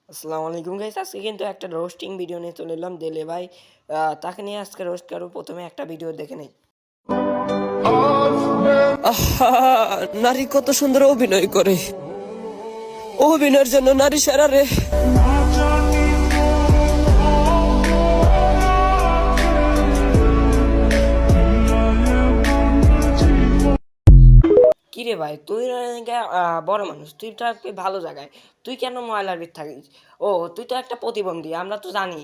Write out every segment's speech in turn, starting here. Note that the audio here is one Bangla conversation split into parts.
আসসালামু আলাইকুম গাইস, আজকে কিন্তু একটা রোস্টিং ভিডিও নিয়ে চলে এলাম দেলে ভাই। তাকে নিয়ে আজকে রোস্ট করবো। প্রথমে একটা ভিডিও দেখে নেই। আহা, নারী কত সুন্দর অভিনয় করে। অভিনয়ের জন্য নারী সেরা রে। কি রে ভাই, তুই বড় মানুষ, তুই থাকবি ভালো জায়গায়, তুই কেন ময়লার ভিতর থাকিস? ও, তুই তো একটা প্রতিবন্ধী, আমরা তো জানি।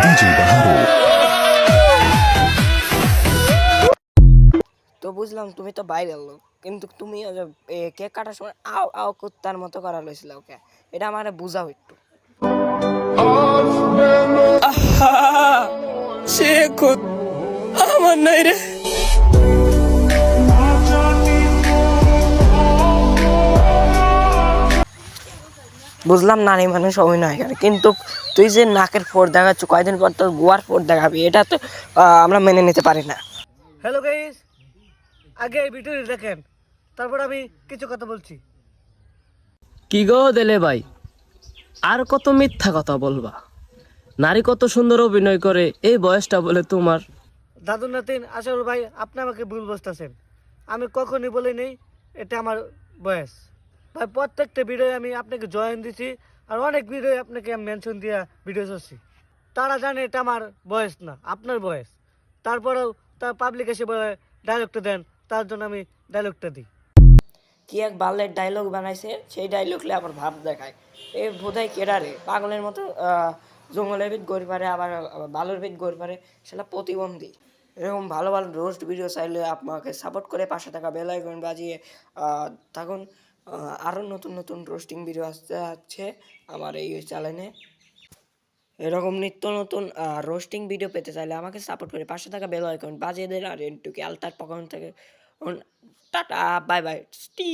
DJ Baharu. তো বুঝলাম তুমি তো বাইরের লোক, কিন্তু তুমি ওই যে, কেক কাটার সময় আও আও কুত্তার মতো করা লইছিল ওকে। এটা আমার বুঝাও একটু। আহা, সে খুদ আমার নাই রে। বুঝলাম নারী মানুষ অভিনয় করে, কিন্তু তুই যে নাকের ফোর দেখাচ্ছ, কয়দিন পর তোর গোয়ার ফোর দেখাবি, এটা তো আমরা মেনে নিতে পারি না। হ্যালো গাইস, আগে এই ভিডিওটি দেখেন, তারপর আমি কিছু কথা বলছি। কি গো দেলে ভাই, আর কত মিথ্যা কথা বলবা? নারী কত সুন্দর অভিনয় করে, এই বয়সটা বলে তোমার। দাদু নাতিন, আসল ভাই আপনি আমাকে ভুল বুঝতেছেন। আমি কখনই বলি নেই এটা আমার বয়স। ভাই প্রত্যেকটা ভিডিও আমি আপনাকে জয়েন দিছি, আর অনেক ভিডিও আপনাকে আমি মেনশন দিয়া ভিডিও করছি। তারা জানে এটা আমার বয়স না, আপনার বয়স। তারপরেও তার পাবলিক এসে বলে ডায়লগটা দেন, তার জন্য আমি ডায়লগটা দিই। কি এক বালের ডায়লগ বানাইছে, সেই ডায়লগলে আবার ভাব দেখায়। এ বোধহয় কেডা রে, পাগলের মতো জঙ্গলের ভিত গড়ি পারে, আবার বালুর ভিত গড়ি পারে, সেটা প্রতিবন্ধী। এরকম ভালো ভালো রোস্ট ভিডিও চাইলে আপনাকে সাপোর্ট করে পাশে থাকা বেল আইকন বাজিয়ে থাকুন। আরও নতুন নতুন রোস্টিং ভিডিও আসতে আছে আমার এই চ্যানেলে। এরকম নিত্য নতুন রোস্টিং ভিডিও পেতে চাইলে আমাকে সাপোর্ট করে পাশে থাকা বেল আইকন বাজিয়ে দেন। আর একটু কি আলতার পকন থেকে টাটা, বাই বাই, স্টি।